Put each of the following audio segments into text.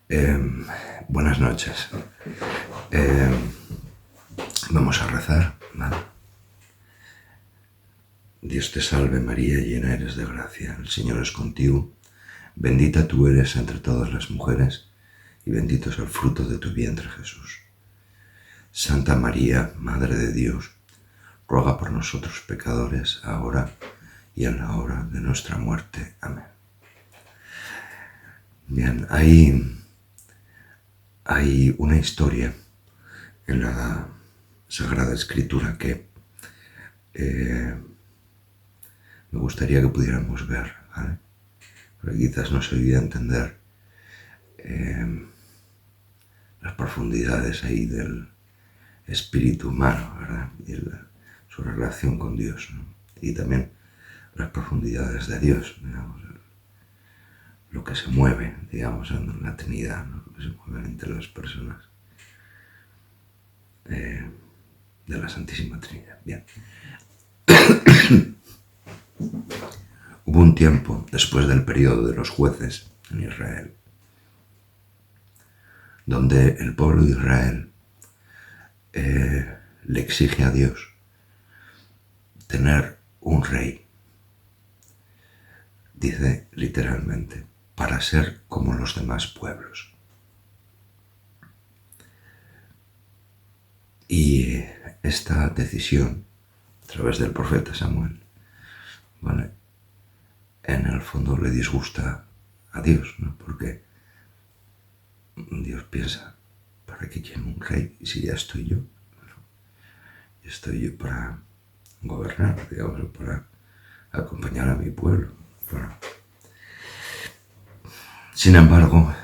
Buenas noches. Vamos a rezar, ¿vale? Dios te salve María, llena eres de gracia, el Señor es contigo. Bendita tú eres entre todas las mujeres, y bendito es el fruto de tu vientre, Jesús. Santa María, Madre de Dios, ruega por nosotros pecadores, ahora y en la hora de nuestra muerte. Amén. Bien, hay una historia en la Sagrada Escritura que me gustaría que pudiéramos ver, ¿vale? Porque quizás no se olvide entender las profundidades ahí del espíritu humano, ¿verdad? Y su relación con Dios, ¿no? Y también las profundidades de Dios, digamos, lo que se mueve, digamos, en la Trinidad, ¿no? Lo que se mueve entre las personas de la Santísima Trinidad. Bien. Hubo un tiempo, después del periodo de los jueces en Israel, donde el pueblo de Israel le exige a Dios tener un rey, dice literalmente, para ser como los demás pueblos. Y esta decisión, a través del profeta Samuel, ¿vale?, en el fondo le disgusta a Dios, ¿no? Porque Dios piensa, ¿para qué quiero un rey si ya estoy yo? Estoy yo para gobernar, digamos, para acompañar a mi pueblo. Sin embargo,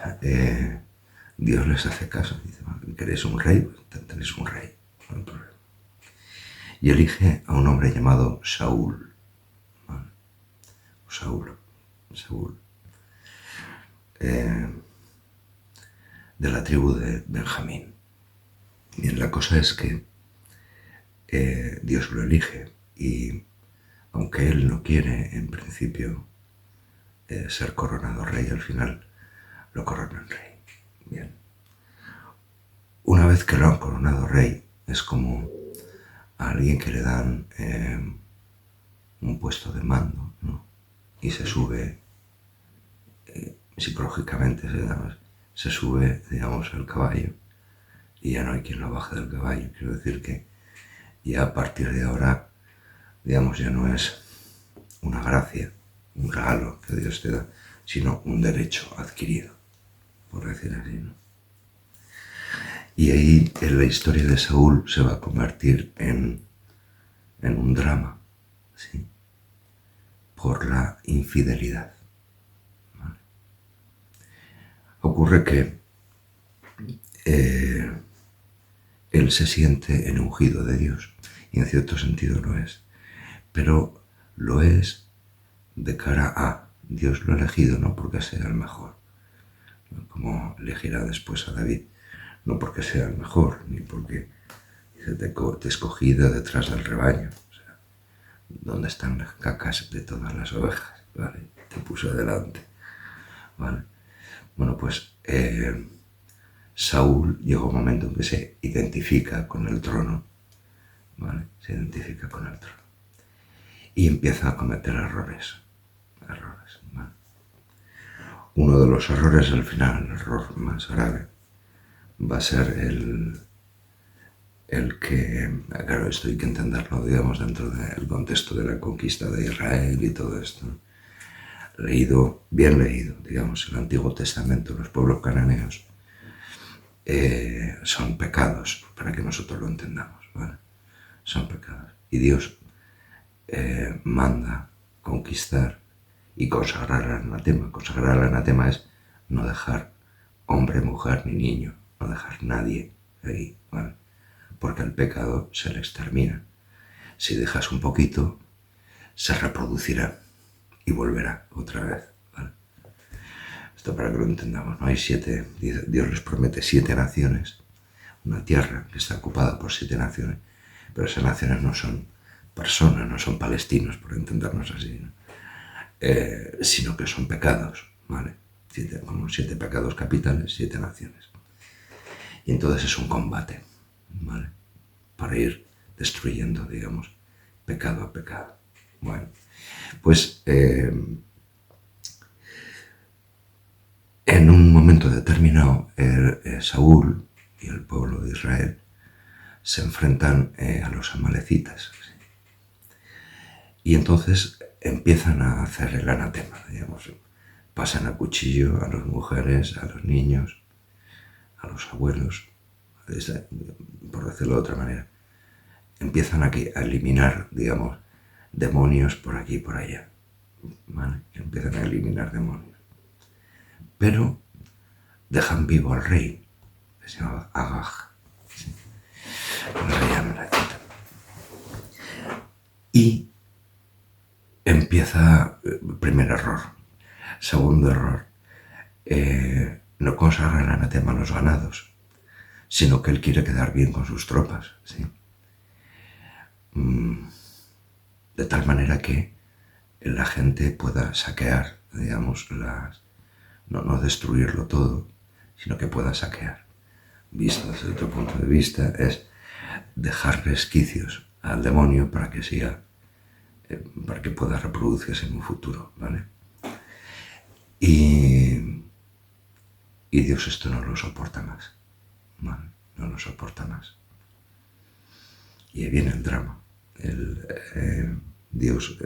Dios les hace caso. Dice, ¿queréis un rey? Pues tenéis un rey, no hay problema. Y elige a un hombre llamado Saúl. ¿Vale? Saúl. De la tribu de Benjamín. Bien, la cosa es que Dios lo elige y aunque él no quiere en principio ser coronado rey, al final lo coronan rey. Bien. Una vez que lo han coronado rey, es como a alguien que le dan un puesto de mando, ¿no? Y se sube psicológicamente, se sube, digamos, al caballo y ya no hay quien lo baje del caballo. Quiero decir que ya a partir de ahora, digamos, ya no es una gracia, un regalo que Dios te da, sino un derecho adquirido, por decir así, ¿no? Y ahí en la historia de Saúl se va a convertir en un drama, ¿sí?, por la infidelidad. ¿Vale? Ocurre que él se siente el ungido de Dios, y en cierto sentido lo es, pero lo es de cara a Dios lo ha elegido no porque sea el mejor, ¿no?, como elegirá después a David, no porque sea el mejor, ni porque te escogí de detrás del rebaño, o sea, donde están las cacas de todas las ovejas, ¿vale? Te puso adelante, ¿vale? Bueno, pues Saúl llegó un momento en que se identifica con el trono, ¿vale? Se identifica con el trono y empieza a cometer errores, ¿vale? Uno de los errores, al final, el error más grave, va a ser el que, claro, esto hay que entenderlo, digamos, dentro del contexto de la conquista de Israel y todo esto. Bien leído, digamos, el Antiguo Testamento, los pueblos cananeos son pecados, para que nosotros lo entendamos, ¿vale? Son pecados. Y Dios manda conquistar y consagrar el anatema. Consagrar el anatema es no dejar hombre, mujer ni niño, no dejar nadie ahí, ¿vale? Porque el pecado se le extermina. Si dejas un poquito, se reproducirá y volverá otra vez, ¿vale? Esto para que lo entendamos, ¿no? Dios les promete 7 naciones, una tierra que está ocupada por 7 naciones, pero esas naciones no son personas, no son palestinos, por entendernos así, ¿no? Sino que son pecados, ¿vale? como 7 pecados capitales, 7 naciones. Y entonces es un combate, ¿vale? Para ir destruyendo, digamos, pecado a pecado. Bueno, pues en un momento determinado, Saúl y el pueblo de Israel se enfrentan a los amalecitas. ¿Sí? Y entonces empiezan a hacer el anatema, digamos. Pasan a cuchillo a las mujeres, a los niños, a los abuelos, por decirlo de otra manera. Empiezan aquí a eliminar, digamos, demonios por aquí y por allá. ¿Vale? Empiezan a eliminar demonios. Pero dejan vivo al rey, que se llama Agag. ¿Sí? El rey amalekita. Y empieza, primer error. Segundo error, no consagra el anatema a los ganados, sino que él quiere quedar bien con sus tropas. ¿Sí? De tal manera que la gente pueda saquear, digamos, no destruirlo todo, sino que pueda saquear. Visto desde otro punto de vista, es dejar resquicios al demonio para que para que pueda reproducirse en un futuro, ¿vale? Y Dios esto no lo soporta más, ¿vale? No lo soporta más. Y ahí viene el drama. Dios,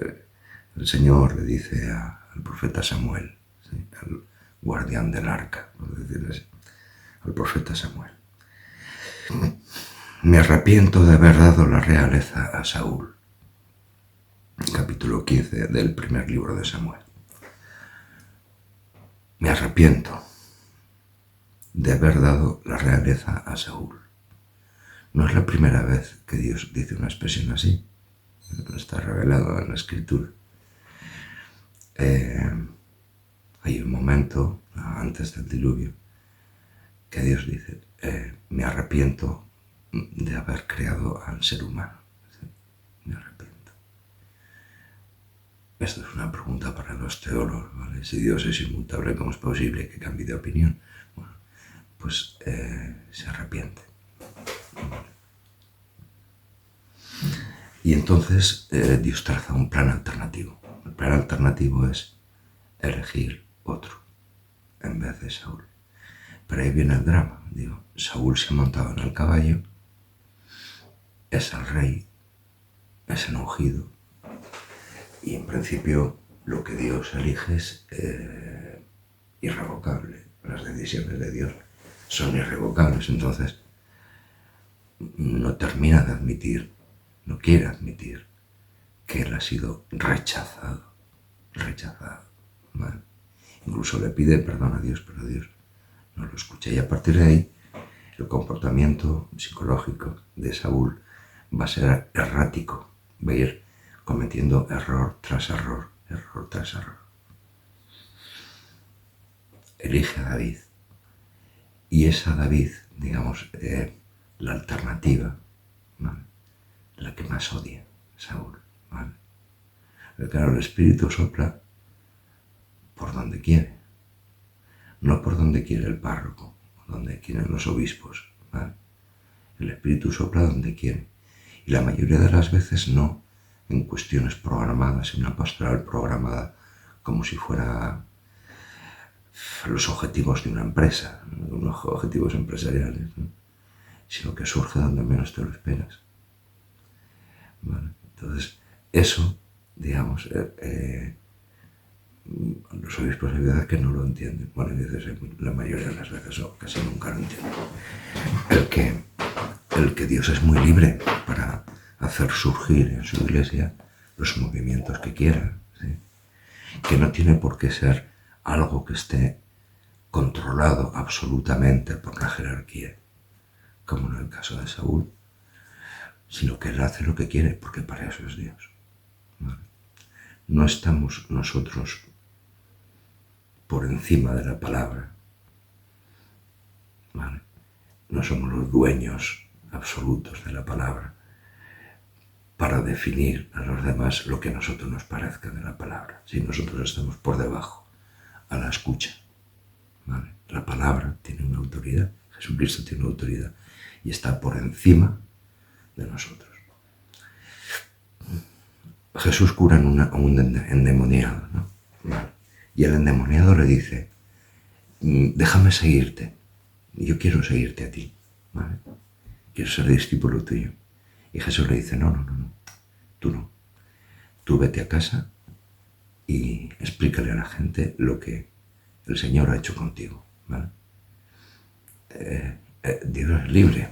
el Señor le dice al profeta Samuel, ¿sí? Al guardián del arca, por decirlo así, al profeta Samuel: me arrepiento de haber dado la realeza a Saúl. Capítulo 15 del primer libro de Samuel. Me arrepiento de haber dado la realeza a Saúl. No es la primera vez que Dios dice una expresión así. Está revelado en la Escritura. Hay un momento, antes del diluvio, que Dios dice: me arrepiento de haber creado al ser humano. ¿Sí? Me arrepiento. Esto es una pregunta para los teólogos, ¿vale? Si Dios es inmutable, ¿cómo es posible que cambie de opinión? Bueno, pues se arrepiente. Y entonces Dios traza un plan alternativo. El plan alternativo es elegir otro en vez de Saúl. Pero ahí viene el drama. Digo, Saúl se ha montado en el caballo, es el rey, es el ungido, y en principio lo que Dios elige es irrevocable. Las decisiones de Dios son irrevocables. Entonces no termina de admitir, no quiere admitir que él ha sido rechazado. ¿Vale? Incluso le pide perdón a Dios, pero Dios no lo escucha. Y a partir de ahí, el comportamiento psicológico de Saúl va a ser errático, va a ir cometiendo error tras error, error tras error. Elige a David. Y es a David, digamos, la alternativa, ¿vale? La que más odia Saúl, ¿vale? Pero claro, el Espíritu sopla por donde quiere, no por donde quiere el párroco, donde quieren los obispos, ¿vale? El Espíritu sopla donde quiere. Y la mayoría de las veces no en cuestiones programadas, en una pastoral programada como si fuera los objetivos de una empresa, unos objetivos empresariales, ¿no? Sino que surge donde menos te lo esperas. ¿Vale? Entonces, eso, digamos, los obispos hay veces que no lo entienden. Bueno, hay veces, la mayoría de las veces, o casi nunca lo entienden. El que Dios es muy libre para hacer surgir en su iglesia los movimientos que quiera, ¿sí? Que no tiene por qué ser algo que esté controlado absolutamente por la jerarquía, como en el caso de Saúl, sino que él hace lo que quiere, porque para eso es Dios. ¿Vale? No estamos nosotros por encima de la palabra, ¿vale? No somos los dueños absolutos de la palabra para definir a los demás lo que a nosotros nos parezca de la palabra. Si nosotros estamos por debajo, a la escucha, ¿vale? La palabra tiene una autoridad, Jesucristo tiene una autoridad y está por encima de nosotros. Jesús cura a un endemoniado, ¿no? ¿Vale? Y el endemoniado le dice, déjame seguirte, yo quiero seguirte a ti, ¿vale? Quiero ser discípulo tuyo. Y Jesús le dice, no, tú no. Tú vete a casa y explícale a la gente lo que el Señor ha hecho contigo, ¿vale? Dios es libre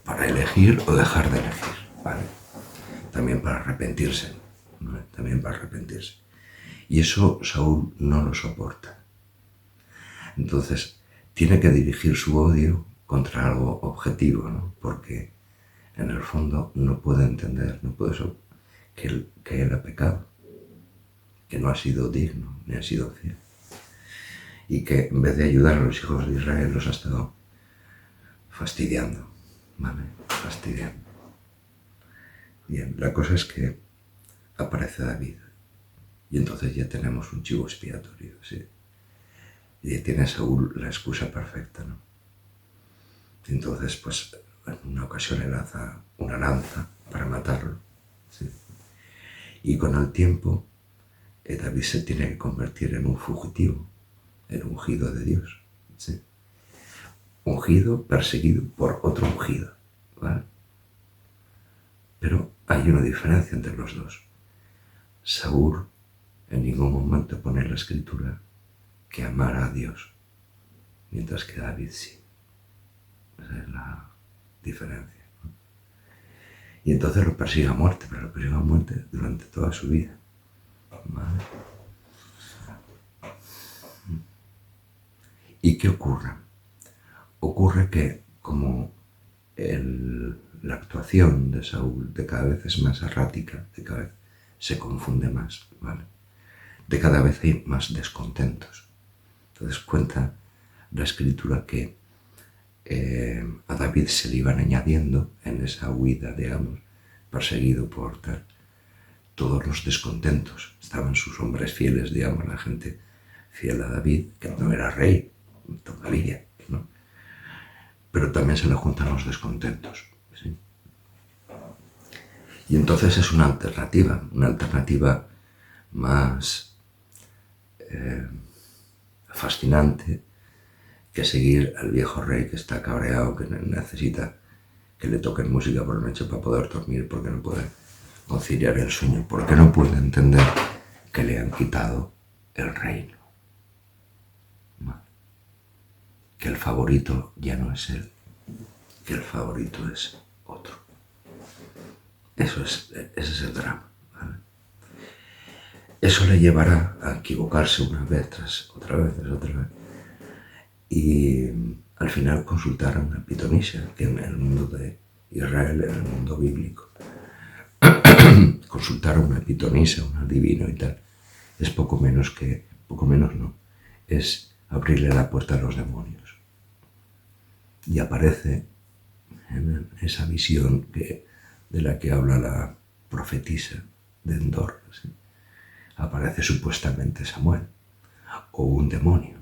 para elegir o dejar de elegir, ¿vale? También para arrepentirse, ¿vale? También para arrepentirse. Y eso Saúl no lo soporta. Entonces, tiene que dirigir su odio contra algo objetivo, ¿no? Porque en el fondo no puede entender, no puede que él ha pecado, que no ha sido digno, ni ha sido fiel. Y que en vez de ayudar a los hijos de Israel los ha estado fastidiando, ¿vale? Fastidiando. Bien, la cosa es que aparece David y entonces ya tenemos un chivo expiatorio, ¿sí? Y tiene Saúl la excusa perfecta, ¿no? Entonces, pues, en una ocasión le lanza una lanza para matarlo, ¿sí? Y con el tiempo, David se tiene que convertir en un fugitivo, el ungido de Dios, ¿sí? Ungido, perseguido por otro ungido, ¿vale? Pero hay una diferencia entre los dos. Saúl en ningún momento pone en la escritura que amara a Dios, mientras que David sí. Esa es la diferencia, ¿no? Y entonces lo persigue a muerte, pero lo persigue a muerte durante toda su vida, ¿vale? ¿Y qué ocurre? Ocurre que como la actuación de Saúl de cada vez es más errática, de cada vez se confunde más, ¿vale? De cada vez hay más descontentos. Entonces cuenta la escritura que a David se le iban añadiendo en esa huida, digamos, perseguido por tal, todos los descontentos. Estaban sus hombres fieles, digamos, la gente fiel a David, que no era rey todavía, ¿no? Pero también se le juntan los descontentos, ¿sí? Y entonces es una alternativa más fascinante que seguir al viejo rey que está cabreado, que necesita que le toquen música por la noche para poder dormir, porque no puede conciliar el sueño, porque no puede entender que le han quitado el reino. ¿Vale? Que el favorito ya no es él, que el favorito es otro. Ese es el drama, ¿vale? Eso le llevará a equivocarse una vez tras otra vez, y al final consultar a una pitonisa, que en el mundo de Israel, en el mundo bíblico, consultar a una pitonisa, un adivino y tal, es poco menos no, es abrirle la puerta a los demonios. Y aparece en esa visión de la que habla la profetisa de Endor, ¿sí? Aparece supuestamente Samuel, o un demonio,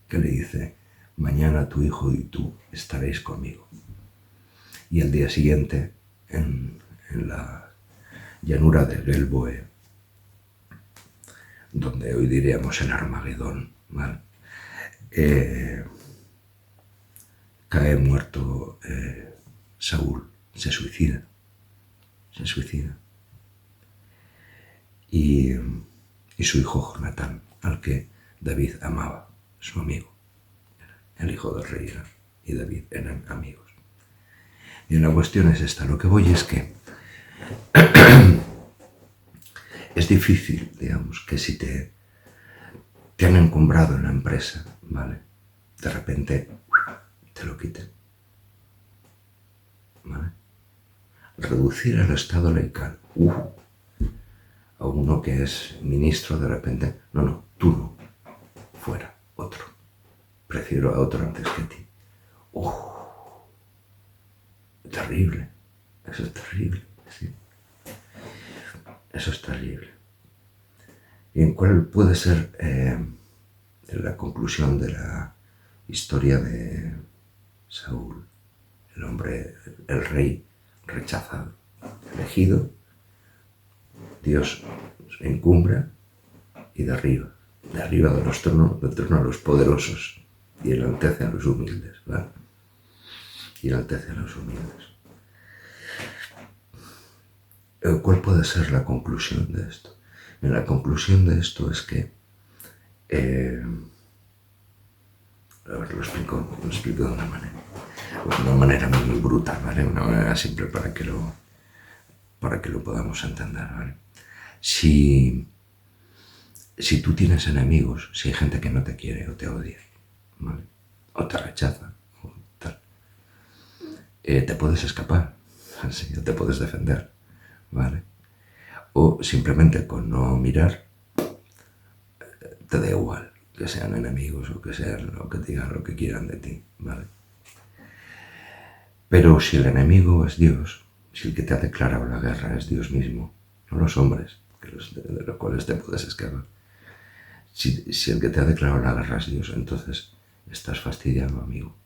que le dice, mañana tu hijo y tú estaréis conmigo. Y al día siguiente, en la llanura de Gelboe, donde hoy diríamos el Armagedón, ¿vale? Cae muerto Saúl, se suicida. Y su hijo Jonatán, al que David amaba, su amigo, el hijo del rey y David eran amigos. Y una cuestión es esta, lo que voy es que es difícil, digamos, que si te han encumbrado en la empresa, ¿vale? De repente te lo quiten, ¿vale? Reducir el estado laical a uno que es ministro, de repente, no, tú no, fuera, otro, prefiero a otro antes que a ti. Terrible, eso es terrible, ¿sí? Eso es terrible. ¿Y en cuál puede ser la conclusión de la historia de Saúl, el hombre, el rey rechazado, elegido, Dios encumbra y derriba de los tronos, del trono a los poderosos y enaltece a los humildes, ¿vale? Y enaltece a los humildes. ¿Cuál puede ser la conclusión de esto? La conclusión de esto es que, a ver, lo explico de una manera muy brutal, ¿vale? Una manera simple para que lo podamos entender, ¿vale? Si tú tienes enemigos, si hay gente que no te quiere o te odia, ¿vale? O te rechaza, o tal, te puedes escapar, ¿sí? O te puedes defender, ¿vale? O simplemente con no mirar, te da igual que sean enemigos o que sean lo que digan, lo que quieran de ti, ¿vale? Pero si el enemigo es Dios, si el que te ha declarado la guerra es Dios mismo, no los hombres, de los cuales te puedes escapar. Si el que te ha declarado la guerra es Dios, entonces estás fastidiado, amigo,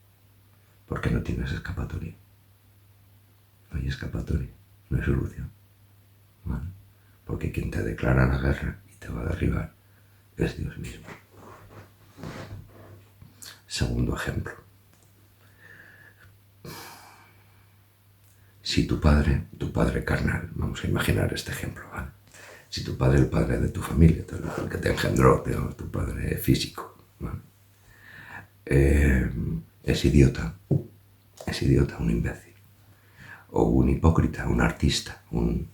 porque no tienes escapatoria. No hay escapatoria, no hay solución, ¿vale? Porque quien te declara la guerra y te va a derribar es Dios mismo. Segundo ejemplo. Si tu padre carnal, vamos a imaginar este ejemplo, ¿vale? Si tu padre, el padre de tu familia, el que te engendró, digamos, tu padre físico, ¿vale? Es idiota, un imbécil, o un hipócrita, un artista, un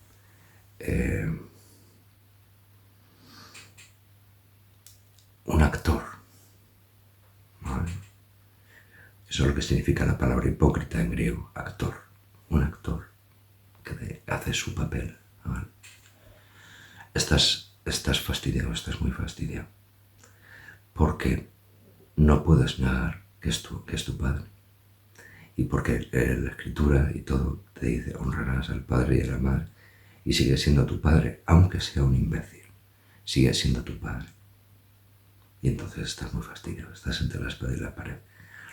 actor, ¿vale? Eso es lo que significa la palabra hipócrita en griego, actor, un actor que hace su papel, ¿vale? Estás fastidiado, estás muy fastidiado, porque no puedes negar que es tu padre, y porque la escritura y todo te dice honrarás al padre y a la madre, y sigue siendo tu padre, aunque sea un imbécil, sigue siendo tu padre. Y entonces estás muy fastidiado, estás entre la espada y la pared.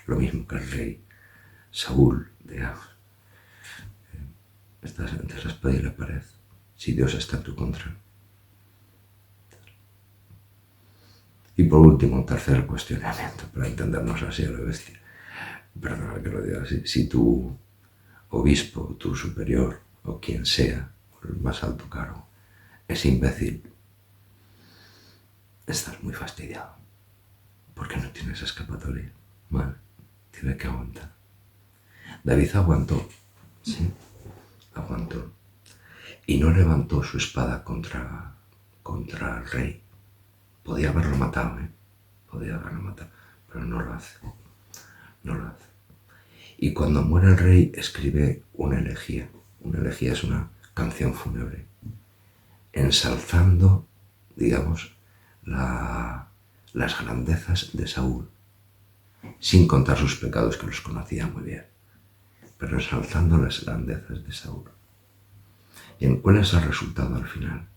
Lo mismo que el rey Saúl, digamos. Estás entre la espada y la pared. Si Dios está en tu contra. Y por último, tercer cuestionamiento, para entendernos así a la bestia. Perdona que lo diga así. Si tu obispo, tu superior, o quien sea, el más alto cargo, es imbécil, estás muy fastidiado. Porque no tienes escapatoria. Vale, tiene que aguantar. David aguantó, sí, aguantó. Y no levantó su espada contra el rey. Podía haberlo matado, podía haberlo matado, pero no lo hace. No lo hace. Y cuando muere el rey escribe una elegía. Una elegía es una canción fúnebre, ensalzando, digamos, las grandezas de Saúl, sin contar sus pecados, que los conocía muy bien, pero ensalzando las grandezas de Saúl. ¿Y cuál es el resultado al final?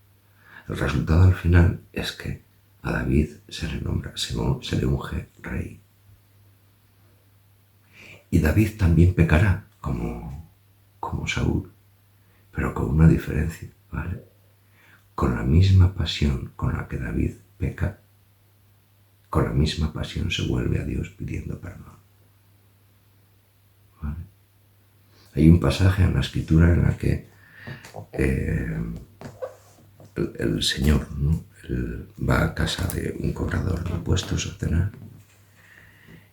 El resultado al final es que a David se le nombra, se le unge rey. Y David también pecará como Saúl, pero con una diferencia, ¿vale? Con la misma pasión con la que David peca, con la misma pasión se vuelve a Dios pidiendo perdón, ¿vale? Hay un pasaje en la Escritura en la que el Señor, ¿no? Él va a casa de un cobrador de impuestos a cenar,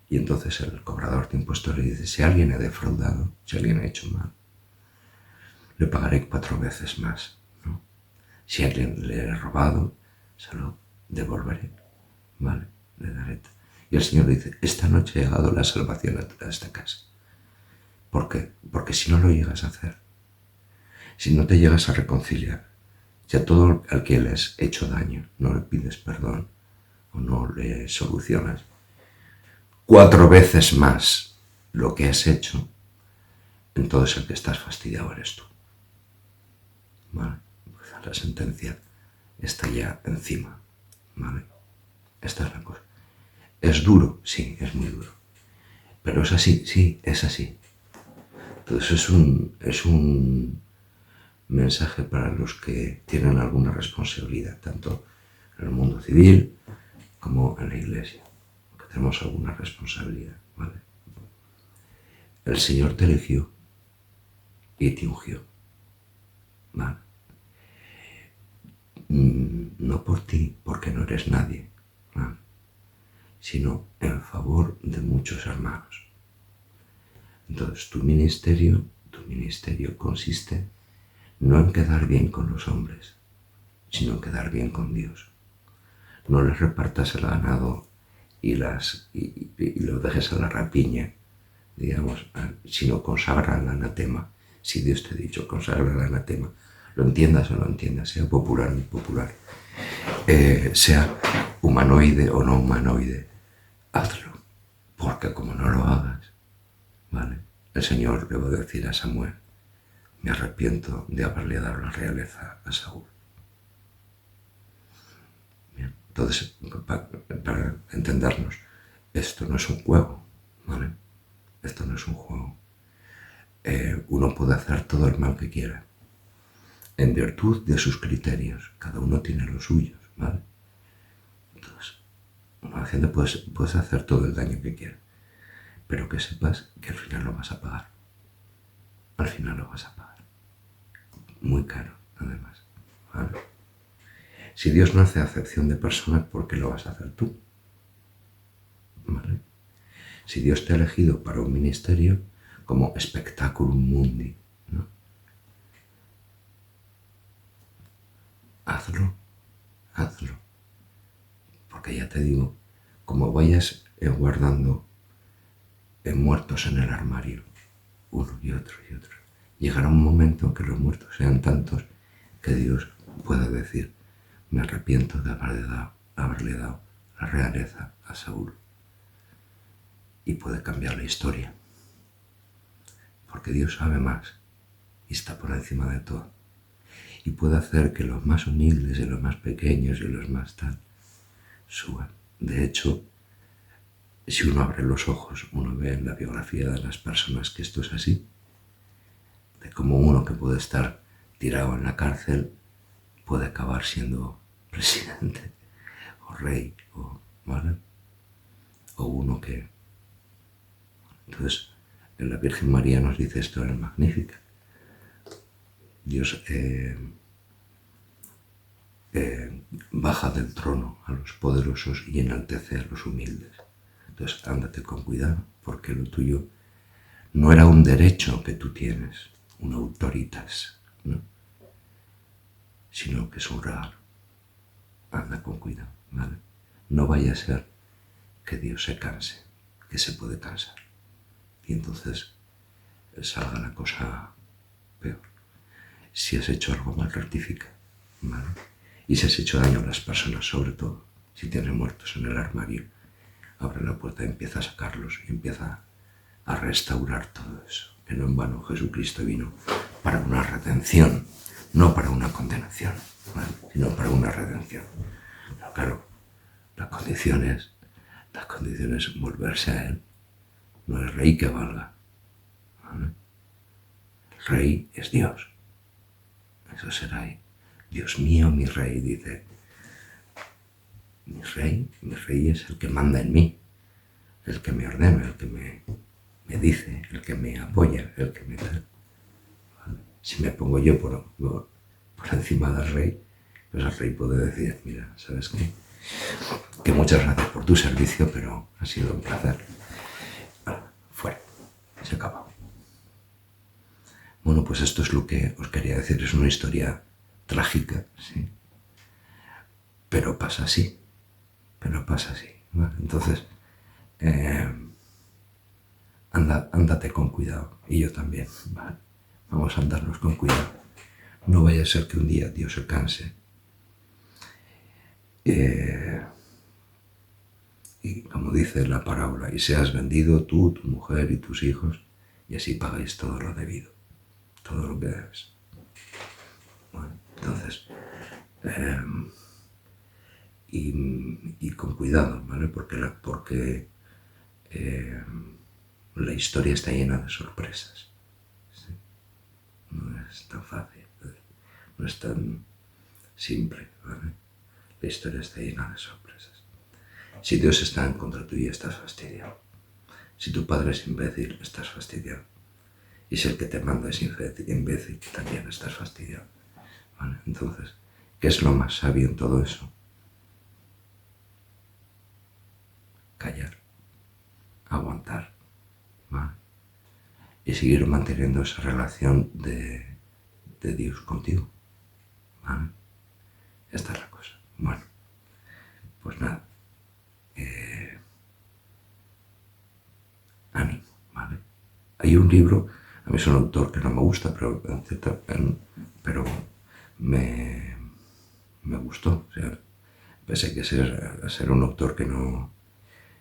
y entonces el cobrador de impuestos le dice: si alguien ha defraudado, si alguien ha hecho mal, le pagaré 4 veces más, ¿no? Si alguien le ha robado, se lo devolveré, ¿vale? Le daré. Y el Señor dice: esta noche ha llegado la salvación a esta casa. ¿Por qué? Porque si no lo llegas a hacer, si no te llegas a reconciliar, si a todo al que le has hecho daño no le pides perdón o no le solucionas 4 veces más lo que has hecho, entonces el que estás fastidiado eres tú, ¿vale? Pues la sentencia está ya encima, ¿vale? Esta es la cosa. ¿Es duro? Sí, es muy duro. Pero es así, sí, es así. Entonces es un mensaje para los que tienen alguna responsabilidad, tanto en el mundo civil como en la iglesia, que tenemos alguna responsabilidad, ¿vale? El Señor te eligió y te ungió, ¿vale? No por ti, porque no eres nadie, ¿vale? Sino en favor de muchos hermanos. Entonces tu ministerio consiste no en quedar bien con los hombres, sino en quedar bien con Dios. No les repartas el ganado y lo dejes a la rapiña, digamos, sino consagra el anatema. Si Dios te ha dicho, consagra el anatema. Lo entiendas o no entiendas, sea popular o impopular, sea humanoide o no humanoide, hazlo. Porque como no lo hagas, ¿vale? El Señor le va a decir a Samuel, me arrepiento de haberle dado la realeza a Saúl. Bien, entonces, para entendernos, esto no es un juego, ¿vale? Esto no es un juego. Uno puede hacer todo el mal que quiera, en virtud de sus criterios. Cada uno tiene los suyos, ¿vale? Entonces, la gente puedes hacer todo el daño que quiera, pero que sepas que al final lo vas a pagar. Al final lo vas a pagar. Muy caro, además, ¿vale? Si Dios no hace acepción de personas, ¿por qué lo vas a hacer tú? ¿Vale? Si Dios te ha elegido para un ministerio como spectaculum mundi, ¿no? Hazlo, hazlo. Porque ya te digo, como vayas guardando muertos en el armario, uno y otro, llegará un momento en que los muertos sean tantos que Dios pueda decir, me arrepiento de haberle dado la realeza a Saúl. Y puede cambiar la historia. Porque Dios sabe más y está por encima de todo. Y puede hacer que los más humildes y los más pequeños y los más tal suban. De hecho, si uno abre los ojos, uno ve en la biografía de las personas que esto es así, de cómo uno que puede estar tirado en la cárcel puede acabar siendo presidente o rey, ¿vale? O uno que... Entonces, en la Virgen María nos dice esto en Magnífica. Dios baja del trono a los poderosos y enaltece a los humildes. Entonces, ándate con cuidado, porque lo tuyo no era un derecho que tú tienes, un autoritas, ¿no? Sino que es un regalo. Anda con cuidado, ¿vale? No vaya a ser que Dios se canse, que se puede cansar. Y entonces salga la cosa peor. Si has hecho algo mal, rectifica, ¿vale? Y si has hecho daño a las personas, sobre todo, si tienes muertos en el armario, abre la puerta y empieza a sacarlos y empieza a restaurar todo eso. Que no en vano Jesucristo vino para una redención, no para una condenación, ¿vale? Sino para una redención. Pero claro, la condición es volverse a Él. No es rey que valga, ¿vale? El rey es Dios. Eso será ahí. Dios mío, mi rey, dice. Mi rey es el que manda en mí, el que me ordena, el que me dice, el que me apoya, el que me da. ¿Vale? Si me pongo yo por encima del rey, pues el rey puede decir, mira, ¿sabes qué? Que muchas gracias por tu servicio, pero ha sido un placer. Bueno, fuera, se acabó. Bueno, pues esto es lo que os quería decir, es una historia trágica, sí, pero pasa así, ¿vale? Entonces, ándate con cuidado, y yo también, ¿vale? Vamos a andarnos con cuidado. No vaya a ser que un día Dios se canse. Y como dice la parábola, y seas vendido tú, tu mujer y tus hijos, y así pagáis todo lo debido, todo lo que debes. Bueno, entonces, y con cuidado, ¿vale? Porque la historia está llena de sorpresas. ¿Sí? No es tan fácil, no es tan simple, ¿vale? La historia está llena de sorpresas. Si Dios está en contra tuya, estás fastidiado. Si tu padre es imbécil, estás fastidiado. Y si el que te manda es imbécil, también estás fastidiado. ¿Vale? Entonces, ¿qué es lo más sabio en todo eso? Callar, aguantar, ¿vale? Y seguir manteniendo esa relación de Dios contigo, ¿vale? Esta es la cosa. Bueno, pues nada, ánimo, ¿vale? Hay un libro, a mí es un autor que no me gusta, pero me gustó, o sea, pese a ser un autor que no...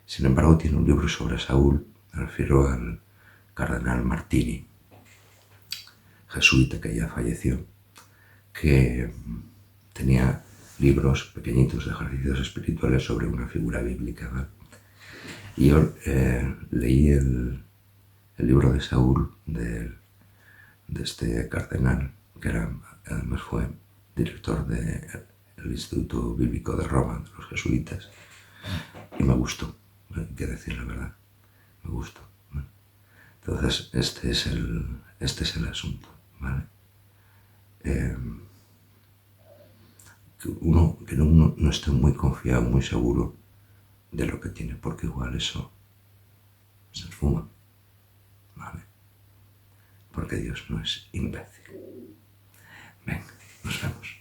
Sin embargo, tiene un libro sobre Saúl, me refiero al cardenal Martini, jesuita que ya falleció, que tenía libros pequeñitos de ejercicios espirituales sobre una figura bíblica, ¿vale? Y yo leí el libro de Saúl, de este cardenal, que además fue director del Instituto Bíblico de Roma, de los jesuitas, y me gustó, hay que decir la verdad, me gustó, ¿vale? Entonces, este es el asunto, ¿vale? Que uno no esté muy confiado, muy seguro de lo que tiene, porque igual eso se esfuma, ¿vale? Porque Dios no es imbécil. Venga, nos vemos.